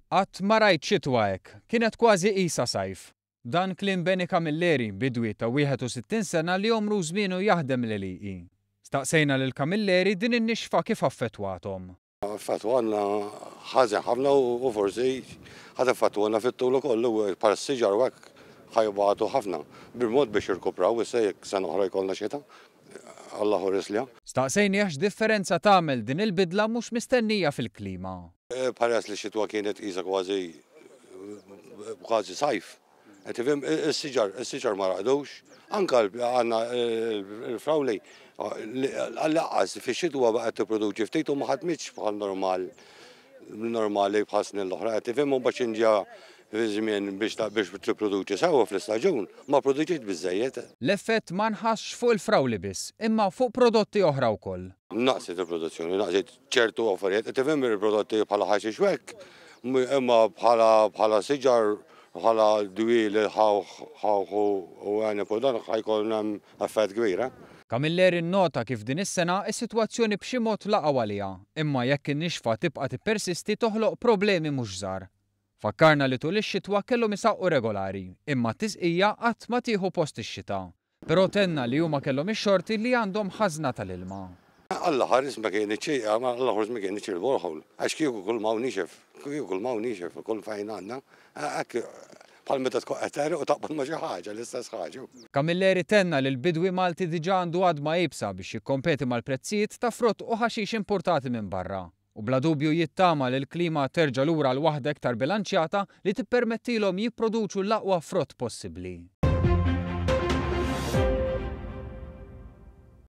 Qatt ma rajt xitwa hekk, kienet kważi qisha sajf. Dan kliem Beni Camilleri, bidwi ta' 61 sena li jomru żmienu jaħdem l-liqi. Staqsejna lil Camilleri din in-nixfa kif affettwathom. Affettwana ħażen ħafna u forsi ħadd affettwana fit-tul kollu bħal siġar u hekk ħajbagħtu ħafna bil-mod biex jirkupraw issa jekk sena oħra jkollna xita. Alla ħorisliha. Staqsejni għax differenza tagħmel din il-bidla mhux mistennija fil-klima. Peress li x-xitwa kienet qisha kważi sajf. Qed tifhem is-siġar ma raqdux, anke għandna l-frawlej laqqas fix-xitwa baqgħet tipproduċi ftit u ma ħadmitx bħal normali bħal snin l-oħra. Qed tifhem u baċinġja fi żmien biex tipproduċi sewwa fl-istaġun ma produċiet biżżejjed. L-effett ma nħassx fuq il-frawli biss, imma fuq prodotti oħra wkoll. Naqset il-produzzjoni, naqset ċertu affarijiet, qed tifhem il-prodotti bħala ħaxix hekk, imma bħala siġar bħala dwiel ħawħu u għani dan ħajkun hemm effett kbir. Camilleri nnota kif din is-sena is-sitwazzjoni b'xi mod laqgħu għaliha, imma jekk in-nixfa tibqa' tippersisti toħloq problemi mhux żgħar. Fakkarna li tul ix-xitwa kellhom isaqqu regolari, imma t-tisqija qatt ma tieħu post ix-xita. Però tenna li huma kellhom ix-xorti li għandhom ħażna tal-ilma. Alla ħares ma kienx alla ħares ma kienx il-borħol. Għax kieku kull ma nixef, kull fejn għandna, hekk bħal meta tkun qed tagħriq u taqbad ma xi ħaġa l-istess ħaġa. Camilleri tenna li l-bidwi Malti diġà għandu għadma jibsa biex jikkompeti mal-prezzijiet ta' frott u ħaxix importati minn barra. U bla dubju jittama li l-klima terġa' lura l-waħda iktar bilanċjata li tippermettilhom jipproduċu l-aqwa frott possibbli.